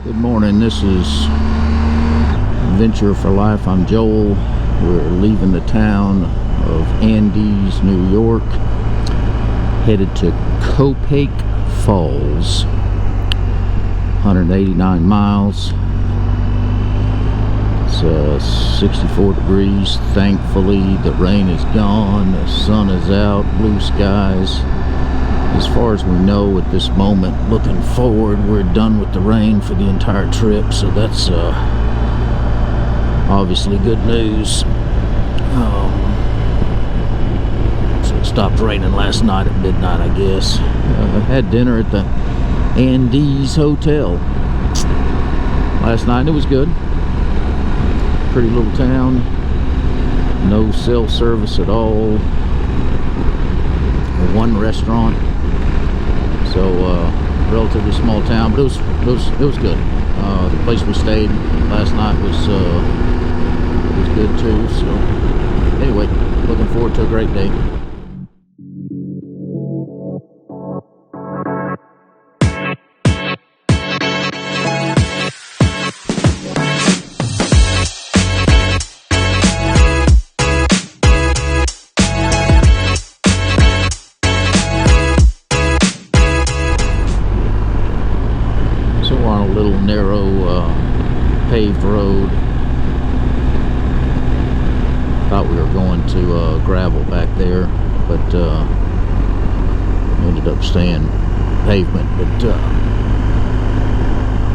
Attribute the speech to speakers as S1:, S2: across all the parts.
S1: Good morning, this is Adventure for Life. I'm Joel. We're leaving the town of Andes, New York, headed to Copiague Falls, 189 miles. It's 64 degrees. Thankfully, the rain is gone, the sun is out, blue skies. As far as we know at this moment, looking forward, we're done with the rain for the entire trip, so that's obviously good news. So it stopped raining last night at midnight, I guess. I had dinner at the Andes Hotel last night, and it was good. Pretty little town, no cell service at all, one restaurant. So relatively small town, but it was good. The place we stayed last night was good too. So anyway, looking forward to a great day. Narrow paved road. Thought we were going to gravel back there, but ended up staying pavement. But you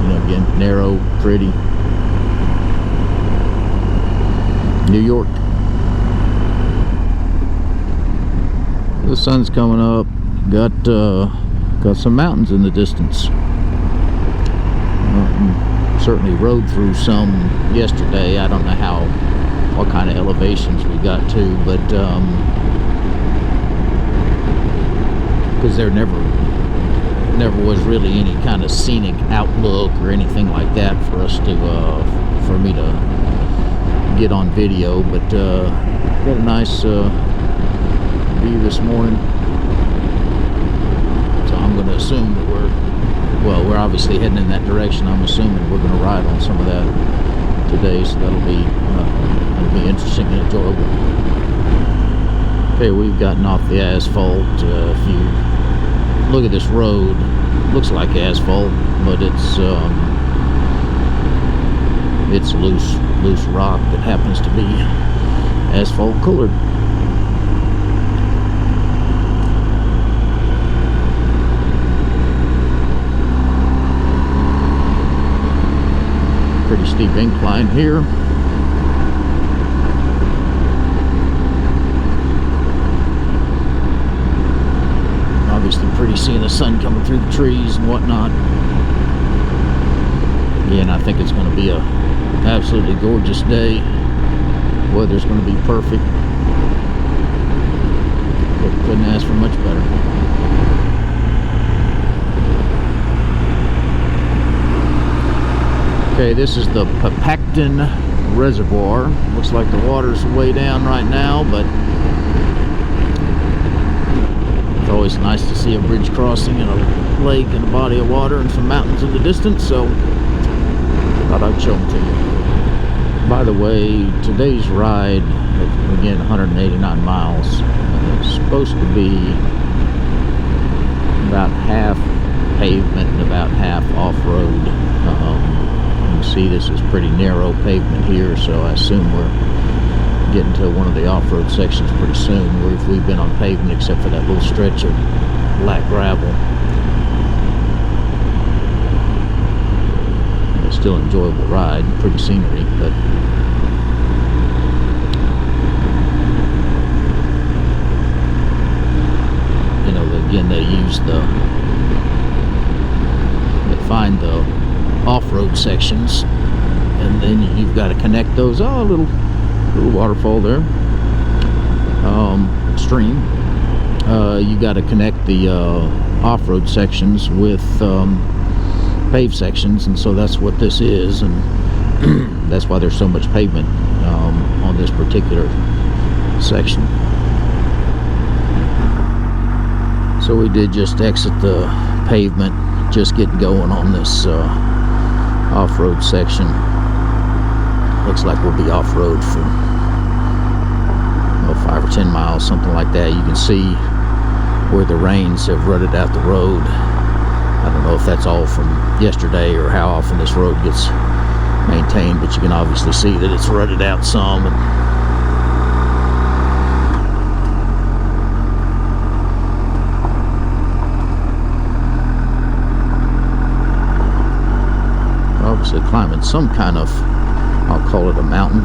S1: know, again, narrow, pretty. New York. The sun's coming up. Got some mountains in the distance. Certainly rode through some yesterday. I don't know what kind of elevations we got to, but because there never was really any kind of scenic outlook or anything like that for us to for me to get on video. But got a nice view this morning, so I'm going to assume that we're obviously heading in that direction. I'm assuming we're going to ride on some of that today, so that'll be interesting and enjoyable. Okay, we've gotten off the asphalt. If you look at this road, it looks like asphalt, but it's loose rock that happens to be asphalt colored. Pretty steep incline here. Obviously pretty seeing the sun coming through the trees and whatnot. Again, I think it's going to be a absolutely gorgeous day. Weather's going to be perfect. Couldn't ask for much better. Okay, this is the Pepacton Reservoir. Looks like the water's way down right now, but it's always nice to see a bridge crossing and a lake and a body of water and some mountains in the distance, so thought I'd show them to you. By the way, today's ride, again, 189 miles, is supposed to be about half pavement and about half off-road. You can see this is pretty narrow pavement here, so I assume we're getting to one of the off-road sections pretty soon, where we've been on pavement except for that little stretch of black gravel. It's still an enjoyable ride, pretty scenery, but you know, again, they find the off-road sections, and then you've got to connect those. Oh, a little waterfall there, stream. You got to connect the off-road sections with paved sections, and so that's what this is, and that's why there's so much pavement on this particular section. So we did just exit the pavement, just getting going on this off-road section. Looks like we'll be off-road for 5 or 10 miles, something like that. You can see where the rains have rutted out the road. I don't know if that's all from yesterday or how often this road gets maintained, but you can obviously see that it's rutted out some. Obviously climbing some kind of, I'll call it a mountain.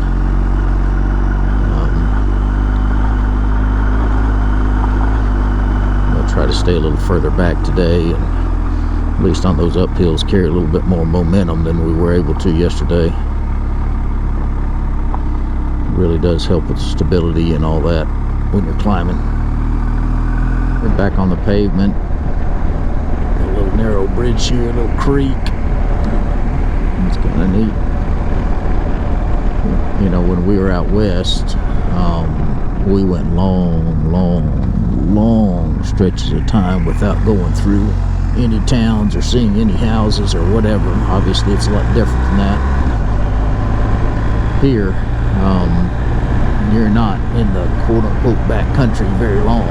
S1: I'll try to stay a little further back today, and at least on those uphills carry a little bit more momentum than we were able to yesterday. It really does help with stability and all that when you're climbing. We're back on the pavement. A little narrow bridge here, a little creek. It's kind of neat. You know, when we were out west, we went long stretches of time without going through any towns or seeing any houses or whatever. Obviously it's a lot different than that. Here, you're not in the quote-unquote back country very long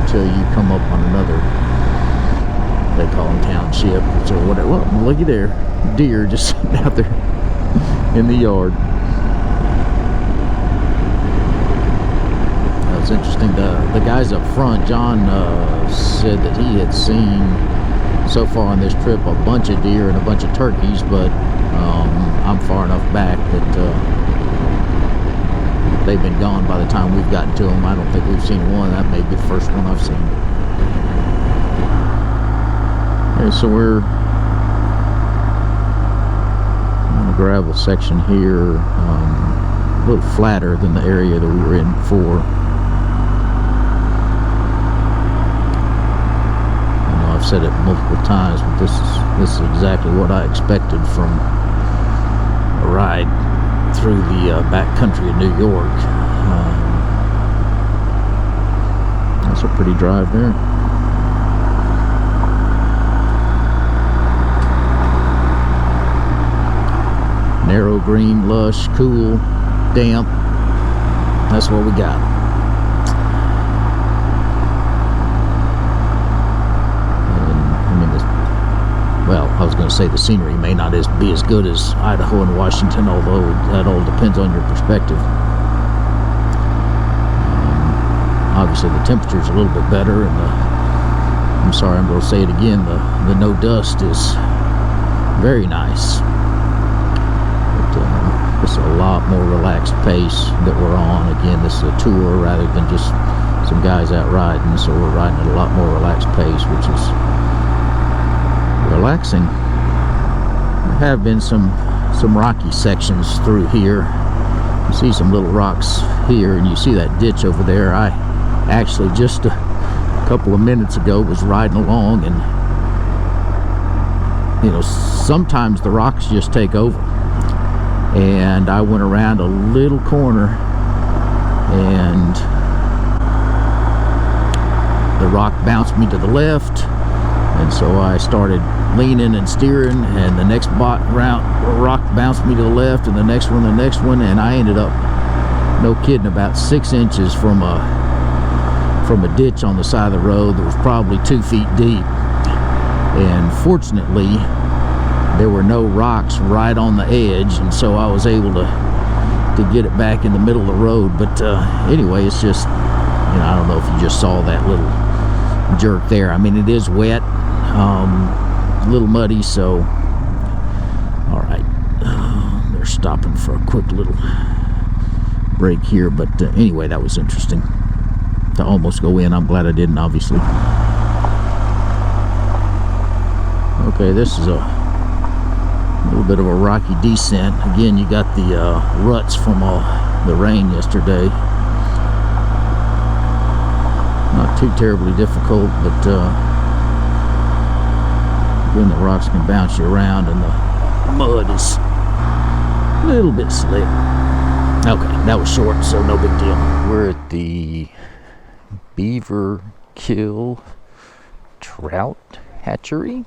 S1: until you come up on another, they call them township or whatever. Well, looky there, deer just sitting out there in the yard. That was interesting. The guys up front, John said that he had seen so far on this trip a bunch of deer and a bunch of turkeys, but I'm far enough back that they've been gone by the time we've gotten to them. I don't think we've seen one. That may be the first one I've seen. Okay, so we're on a gravel section here, a little flatter than the area that we were in before. I've said it multiple times, but this is exactly what I expected from a ride through the back country of New York. That's a pretty drive there. Narrow, green, lush, cool, damp. That's what we got. Well, I was going to say the scenery may not be as good as Idaho and Washington, although that all depends on your perspective. Obviously, the temperature's a little bit better, and I'm sorry, I'm going to say it again, the no dust is very nice. But it's a lot more relaxed pace that we're on. Again, this is a tour rather than just some guys out riding, so we're riding at a lot more relaxed pace, which is relaxing. There have been some rocky sections through here. You see some little rocks here, and you see that ditch over there. I actually just a couple of minutes ago was riding along, and you know, sometimes the rocks just take over, and I went around a little corner and the rock bounced me to the left, and so I started leaning and steering, and the next rock bounced me to the left, and the next one, and I ended up, no kidding, about 6 inches from a ditch on the side of the road that was probably 2 feet deep. And fortunately there were no rocks right on the edge, and so I was able to get it back in the middle of the road. But anyway, it's just, you know, I don't know if you just saw that little jerk there. I mean, it is wet, a little muddy, so all right, they're stopping for a quick little break here. But anyway, that was interesting to almost go in. I'm glad I didn't, obviously. Okay, this is a little bit of a rocky descent. Again, you got the ruts from the rain yesterday. Not too terribly difficult, but again, the rocks can bounce you around, and the mud is a little bit slick. Okay, that was short, so no big deal. We're at the Beaver Kill Trout Hatchery.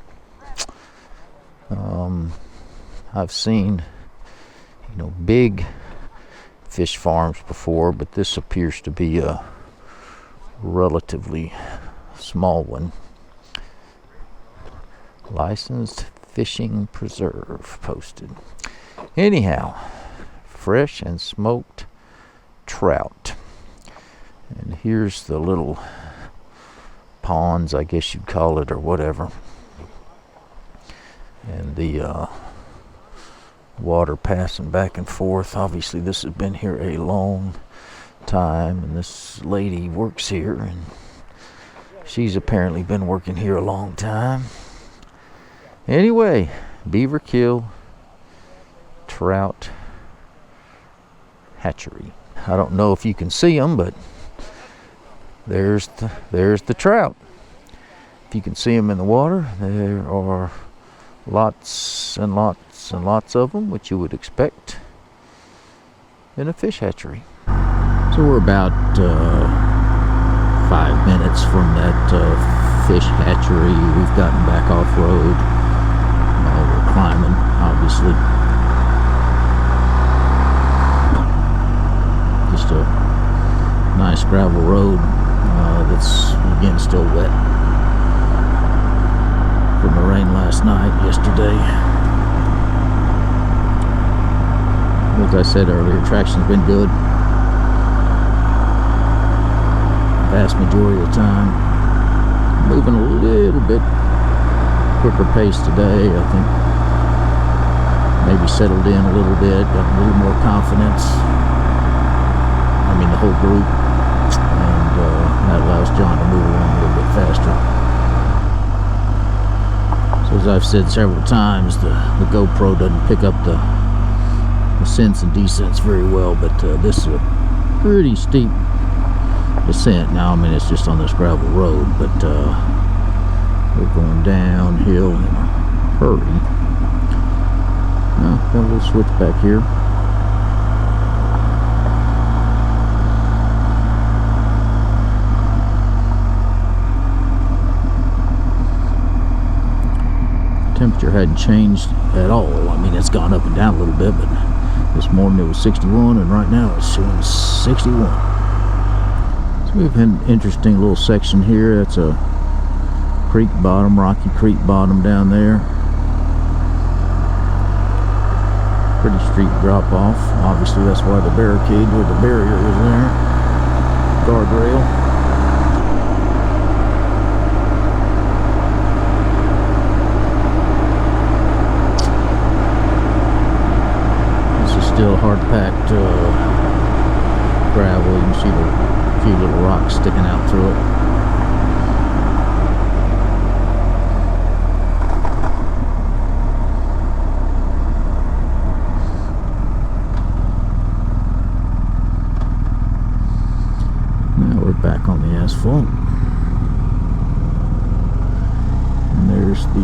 S1: I've seen, big fish farms before, but this appears to be a relatively small one. Licensed fishing preserve posted. Anyhow, fresh and smoked trout. And here's the little ponds, I guess you'd call it, or whatever. And the water passing back and forth. Obviously this has been here a long time, and this lady works here, and she's apparently been working here a long time. Anyway, beaver kill, trout hatchery. I don't know if you can see them, but there's the trout. If you can see them in the water, there are lots and lots and lots of them, which you would expect in a fish hatchery. So we're about 5 minutes from that fish hatchery. We've gotten back off road. We're climbing, obviously. Just a nice gravel road that's, again, still wet from the rain last night, yesterday. As I said earlier, traction's been good. Vast majority of the time. Moving a little bit quicker pace today. I think maybe settled in a little bit, got a little more confidence. I mean, the whole group. And that allows John to move along a little bit faster. So as I've said several times, the GoPro doesn't pick up the ascents and descents very well, but this is a pretty steep descent. Now, I mean, it's just on this gravel road, but we're going downhill in a hurry. Got a little switch back here. Temperature hadn't changed at all. I mean, it's gone up and down a little bit, but this morning it was 61, and right now it's showing 61. So we have an interesting little section here. That's a creek bottom, rocky creek bottom down there. Pretty steep drop off. Obviously that's why the barricade with the barrier is there. Guardrail. Still hard packed gravel. You can see the few little rocks sticking out through it. Now we're back on the asphalt, and there's the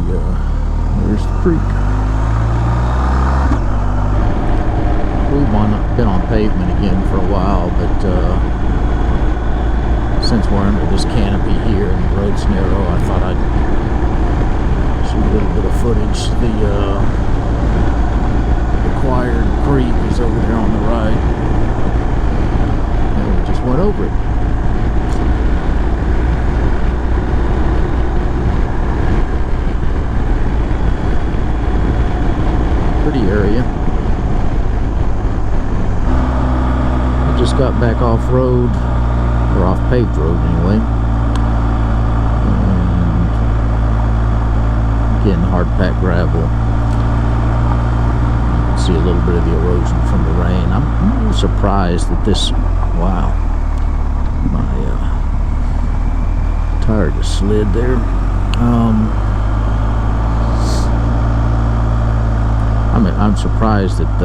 S1: creek. We've been on pavement again for a while, but since we're under this canopy here and the road's narrow, I thought I'd shoot a little bit of footage. The required creek is over there on the right, and we just went over it. Pretty area. Just got back off road, or off paved road anyway. And again, hard packed gravel. You can see a little bit of the erosion from the rain. I'm a little surprised that this, wow, my tire just slid there. I'm surprised that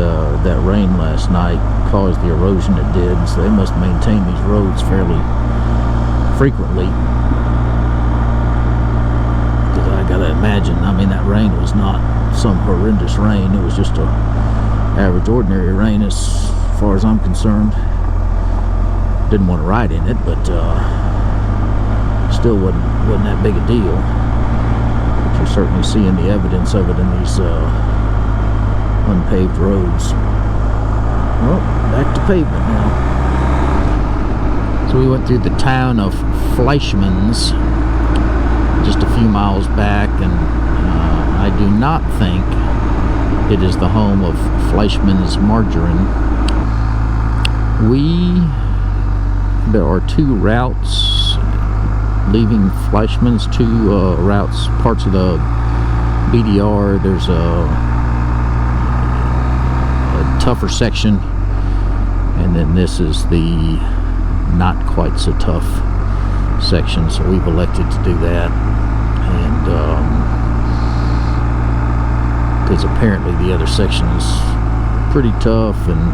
S1: that rain last night caused the erosion it did, so they must maintain these roads fairly frequently. Because I gotta imagine, I mean, that rain was not some horrendous rain. It was just a average, ordinary rain as far as I'm concerned. Didn't want to ride in it, but still wasn't that big a deal. But you're certainly seeing the evidence of it in these unpaved roads. Well, back to pavement now. So we went through the town of Fleischmann's just a few miles back, and I do not think it is the home of Fleischmann's margarine. There are two routes leaving Fleischmann's, two routes, parts of the BDR. There's a tougher section, and then this is the not quite so tough section, so we've elected to do that. And because apparently the other section is pretty tough, and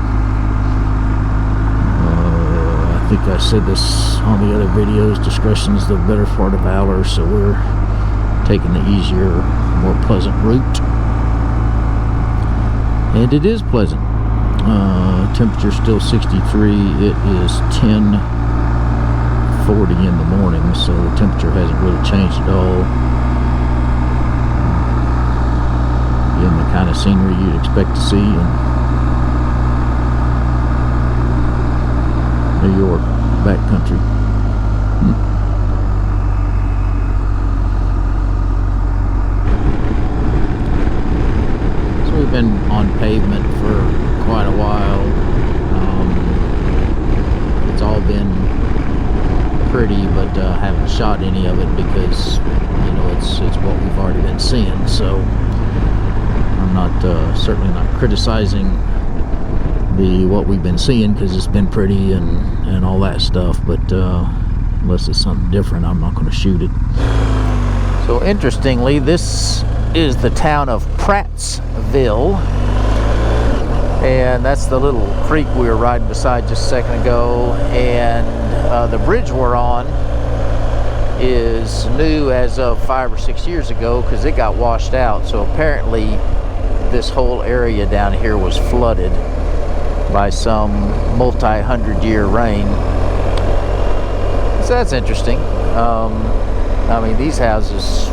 S1: I think I said this on the other videos, discretion is the better part of valor, so we're taking the easier, more pleasant route. And it is pleasant. Temperature still 63. It is 10:40 in the morning, so the temperature hasn't really changed at all. Again, the kind of scenery you'd expect to see in New York backcountry. So we've been on pavement for quite a while. It's all been pretty, but I haven't shot any of it because, you know, it's what we've already been seeing. So I'm not certainly not criticizing what we've been seeing, because it's been pretty and all that stuff, but unless it's something different, I'm not going to shoot it. So interestingly, this is the town of Prattsville, and that's the little creek we were riding beside just a second ago. And the bridge we're on is new as of 5 or 6 years ago, because it got washed out. So apparently this whole area down here was flooded by some multi-hundred-year rain. So that's interesting. I mean, these houses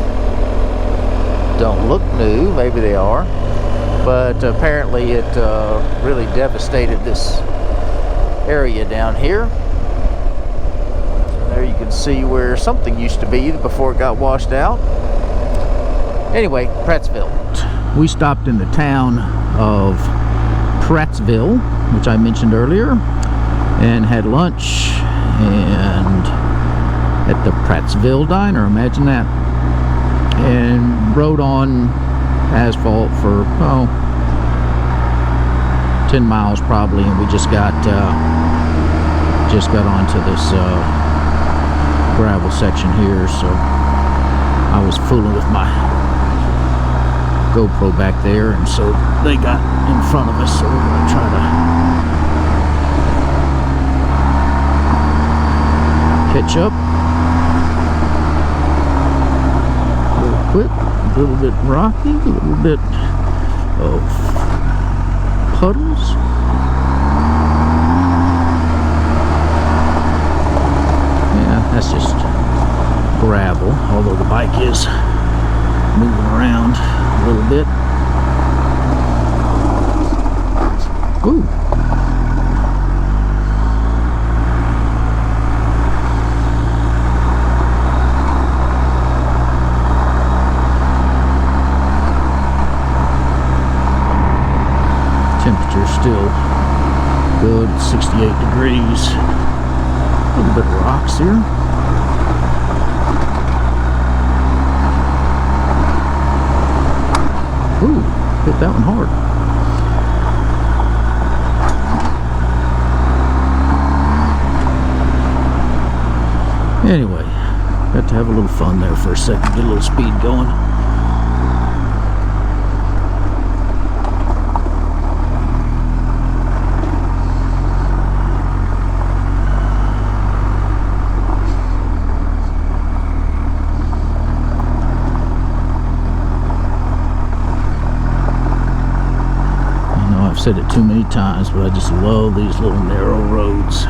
S1: don't look new. Maybe they are, but apparently it really devastated this area down here. There you can see where something used to be before it got washed out. Anyway, Prattsville. We stopped in the town of Prattsville, which I mentioned earlier, and had lunch and at the Prattsville Diner, imagine that, and rode on asphalt for 10 miles probably, and we just got onto this gravel section here. So I was fooling with my GoPro back there, and so they got in front of us, so we're going to try to catch up real quick. A little bit rocky, a little bit of puddles. Yeah, that's just gravel, although the bike is moving around a little bit. Ooh. Temperature still good, 68 degrees. A little bit of rocks here. Ooh, hit that one hard. Anyway, got to have a little fun there for a second, get a little speed going. I've said it too many times, but I just love these little narrow roads.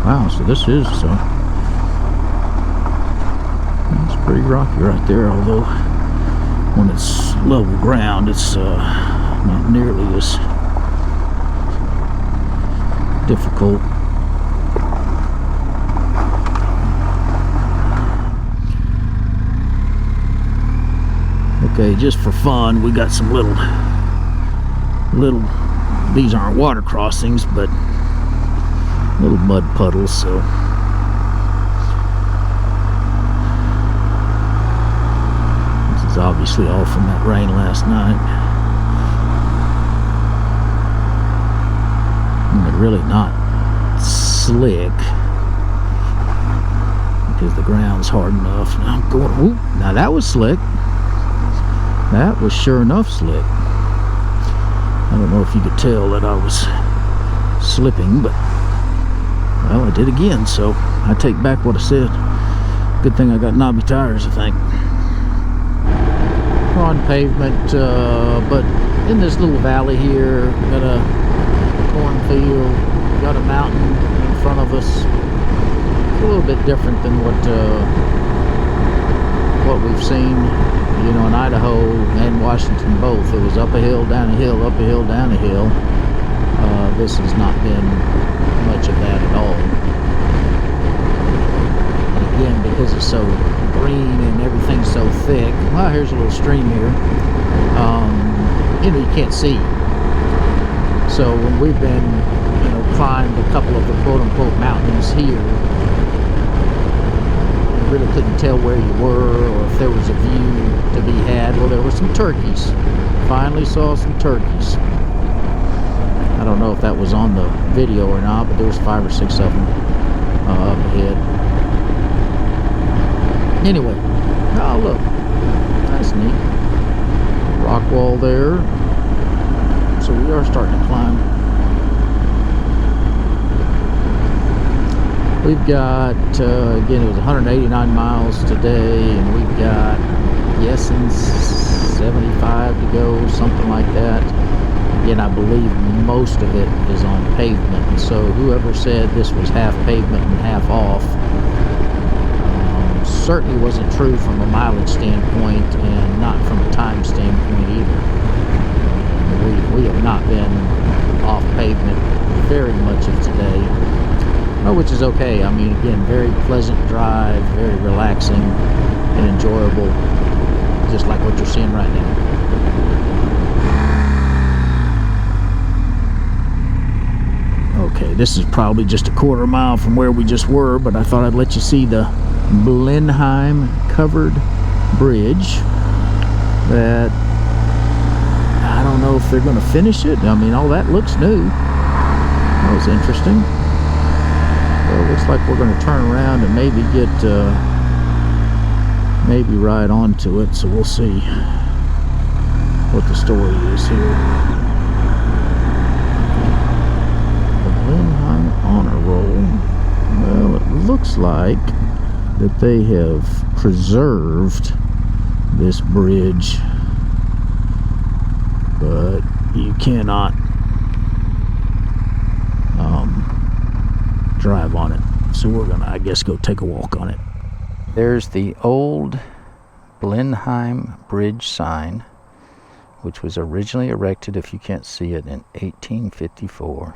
S1: Wow, so this is it's pretty rocky right there, although when it's level ground, it's not nearly as difficult. Okay, just for fun, we got some little, these aren't water crossings, but little mud puddles, so this is obviously all from that rain last night. And they're really not slick because the ground's hard enough. Now I'm going, whoop, now that was slick. That was sure enough slick. I don't know if you could tell that I was slipping, but well, I did again, so I take back what I said. Good thing I got knobby tires, I think. We're on pavement, but in this little valley here, got a cornfield, got a mountain in front of us. It's a little bit different than what we've seen, you know, in Idaho and Washington both. It was up a hill, down a hill, up a hill, down a hill. This has not been much of that at all. And again, because it's so green and everything's so thick. Well, here's a little stream here. You know, you can't see. So when we've been, you know, climbed a couple of the quote-unquote mountains here, you really couldn't tell where you were or if there was a view to be had. Well, there were some turkeys. Finally saw some turkeys. I don't know if that was on the video or not, but there was 5 or 6 of them up ahead. Anyway, oh look, that's neat. Rock wall there. So we are starting to climb. We've got, again, it was 189 miles today, and we've got, guessing 75 to go, something like that. Again, I believe most of it is on pavement, and so whoever said this was half pavement and half off certainly wasn't true from a mileage standpoint and not from a time standpoint either. We have not been off pavement very much of today, which is okay. I mean, again, very pleasant drive, very relaxing and enjoyable, just like what you're seeing right now. Okay, this is probably just a quarter mile from where we just were, but I thought I'd let you see the Blenheim covered bridge that I don't know if they're going to finish it. I mean, all that looks new. That was interesting. Well, it looks like we're going to turn around and maybe get maybe ride onto it, so we'll see what the story is here. Honor roll. Well, it looks like that they have preserved this bridge, but you cannot drive on it. So we're gonna, I guess, go take a walk on it. There's the old Blenheim Bridge sign, which was originally erected, if you can't see it, in 1854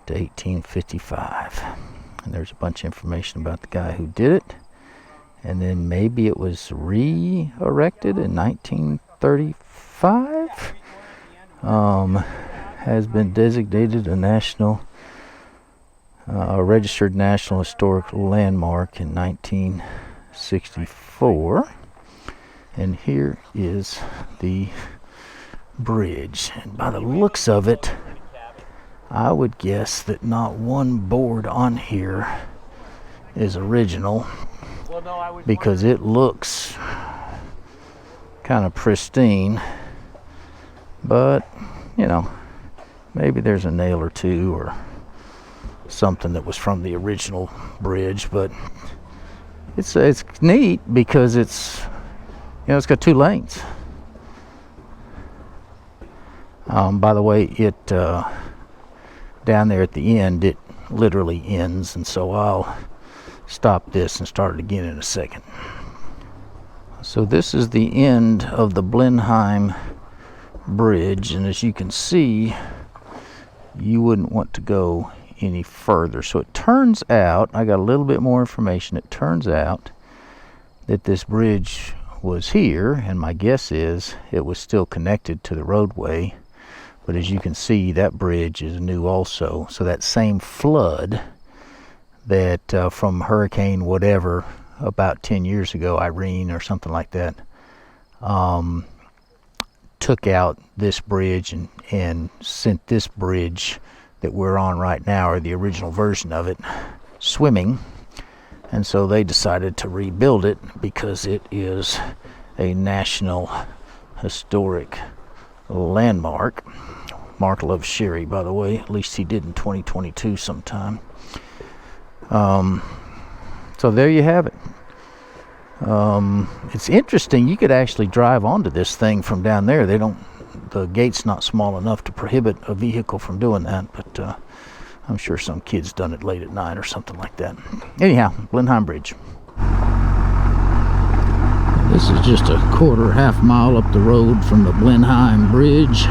S1: to 1855, and there's a bunch of information about the guy who did it, and then maybe it was re-erected in 1935. Has been designated a national, a registered National Historical Landmark in 1964, and here is the bridge, and by the looks of it, I would guess that not one board on here is original, because it looks kind of pristine, but you know, maybe there's a nail or two or something that was from the original bridge. But it's neat because it's, you know, it's got 2 lanes. By the way, it down there at the end, it literally ends, and so I'll stop this and start it again in a second. So this is the end of the Blenheim Bridge, and as you can see, you wouldn't want to go any further. So it turns out, I got a little bit more information, it turns out that this bridge was here, and my guess is it was still connected to the roadway. But as you can see, that bridge is new also. So that same flood that from Hurricane whatever, about 10 years ago, Irene or something like that, took out this bridge and sent this bridge that we're on right now, or the original version of it, swimming. And so they decided to rebuild it because it is a National Historic Landmark. Mark loves sherry, by the way. At least he did in 2022 sometime. So there you have it. It's interesting. You could actually drive onto this thing from down there. The gate's not small enough to prohibit a vehicle from doing that, but I'm sure some kid's done it late at night or something like that. Anyhow, Blenheim Bridge. This is just a half mile up the road from the Blenheim Bridge.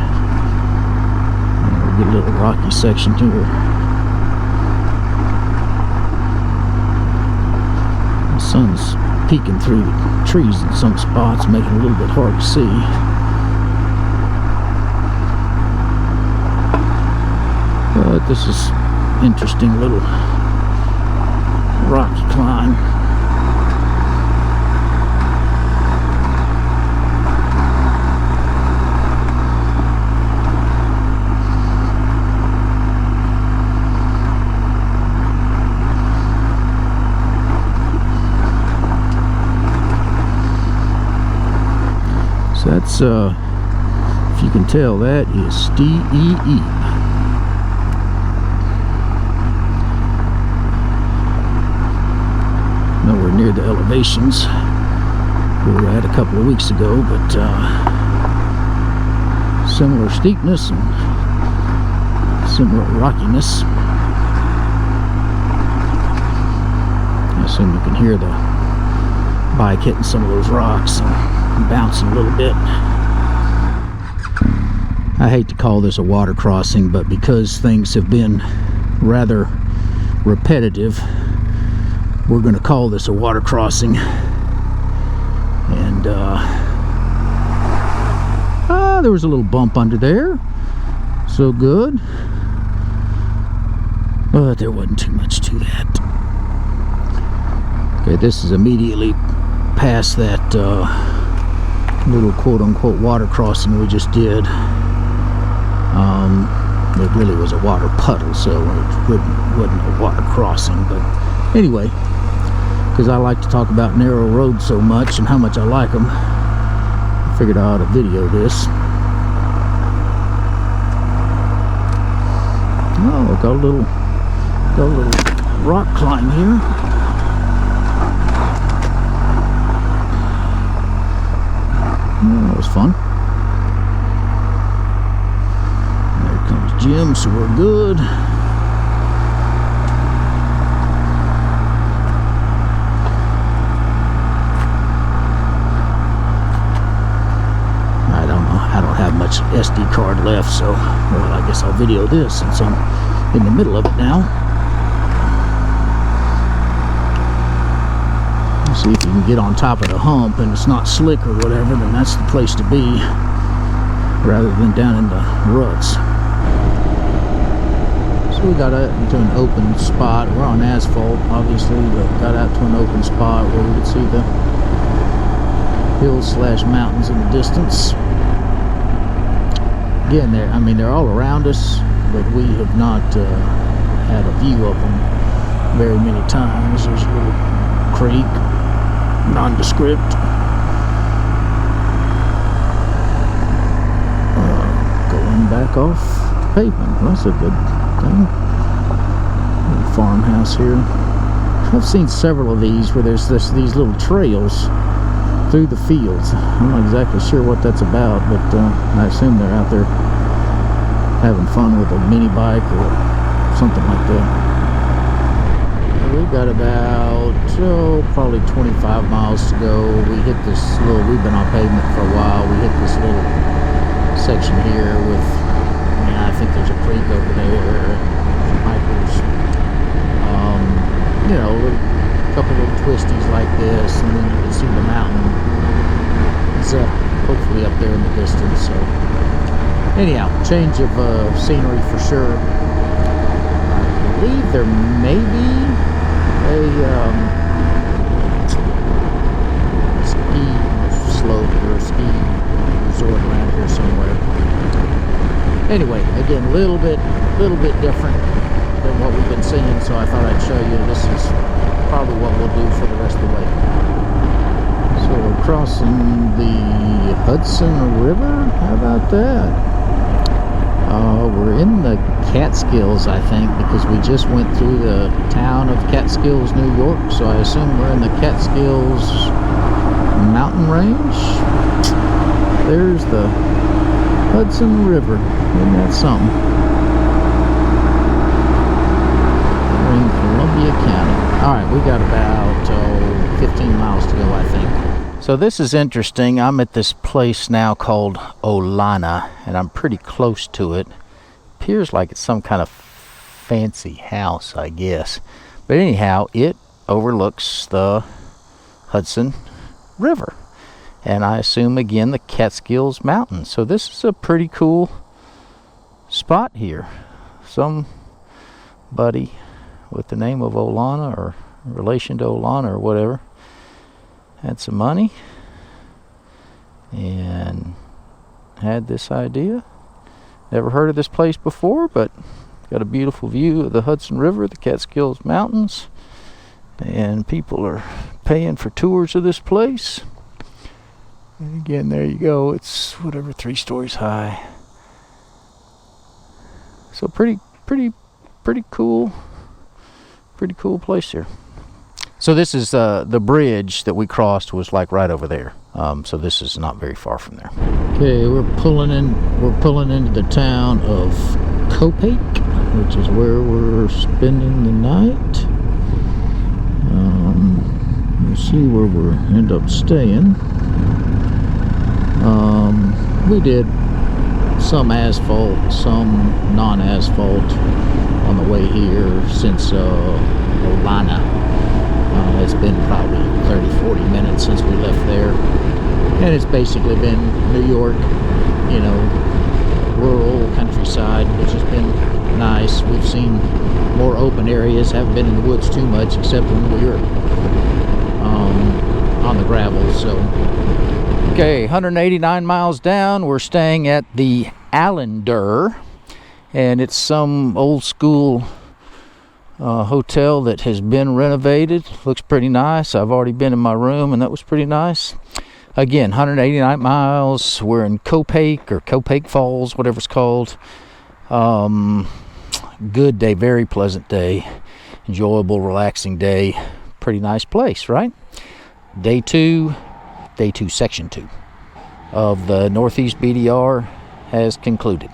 S1: We'll get a little rocky section here. The sun's peeking through the trees in some spots, making it a little bit hard to see. But this is interesting little rocky climb. So that's, if you can tell, that is Steep. Nowhere near the elevations we were at a couple of weeks ago, but similar steepness and similar rockiness. I assume you can hear the bike hitting some of those rocks and bouncing a little bit. I hate to call this a water crossing, but because things have been rather repetitive, we're going to call this a water crossing. And there was a little bump under there, so good, but there wasn't too much to that. Okay, this is immediately past that little quote-unquote water crossing we just did. It really was a water puddle, so it wasn't a water crossing. But anyway, because I like to talk about narrow roads so much and how much I like them, I figured I ought to video this. Oh, got a little rock climb here. Oh, that was fun. There comes Jim, so we're good. Much SD card left, so well, I guess I'll video this since I'm in the middle of it now. See if you can get on top of the hump and it's not slick or whatever, then that's the place to be rather than down in the ruts. So we got out into an open spot. We're on asphalt, obviously, but got out to an open spot where we could see the hills / mountains in the distance. Again, they're all around us, but we have not had a view of them very many times. There's a little creek, nondescript. Going back off pavement. Well, that's a good thing. Little farmhouse here. I've seen several of these where there's these little trails through the fields. I'm not exactly sure what that's about, but I assume they're out there having fun with a mini bike or something like that. We've got about probably 25 miles to go. We hit this little, we've been on pavement for a while. We hit this little section here with, I think there's a creek over there, some hikers. You know, a couple little twisties like this, and then you can see the mountain. It's hopefully up there in the distance. So anyhow, change of scenery for sure. I believe there may be a ski slope or a ski resort around here somewhere. Anyway, again, a little bit different than what we've been seeing, so I thought I'd show you. This is probably what we'll do for the rest of the way. So we're crossing the Hudson River. How about that? We're in the Catskills, I think, because we just went through the town of Catskills, New York, so I assume we're in the Catskills mountain range. There's the Hudson River. Isn't that something? We're in Columbia County. Alright, we got about 15 miles to go, I think. So this is interesting. I'm at this place now called Olana, and I'm pretty close to it. Appears like it's some kind of fancy house, I guess. But anyhow, it overlooks the Hudson River. And I assume, again, the Catskills Mountains. So this is a pretty cool spot here. Somebody with the name of Olana, or relation to Olana or whatever, had some money and had this idea. Never heard of this place before, but got a beautiful view of the Hudson River, the Catskills Mountains, and people are paying for tours of this place. And again, there you go. It's whatever, 3 stories high. So pretty cool place here. So this is the bridge that we crossed was like right over there. So this is not very far from there. Okay, we're pulling into the town of Copac, which is where we're spending the night. We'll see where we'll end up staying. We did some asphalt, some non-asphalt on the way here since Olana. It's been probably 30-40 minutes since we left there, and it's basically been New York, you know, rural countryside, which has been nice. We've seen more open areas, haven't been in the woods too much, except when we were on the gravel. So okay, 189 miles down, we're staying at the Allender, and it's some old school hotel that has been renovated. Looks pretty nice. I've already been in my room, and that was pretty nice. Again, 189 miles. We're in Copac, or Copac Falls, whatever it's called. Good day, very pleasant day, enjoyable, relaxing day. Pretty nice place, right? Day 2, section 2 of the Northeast BDR has concluded.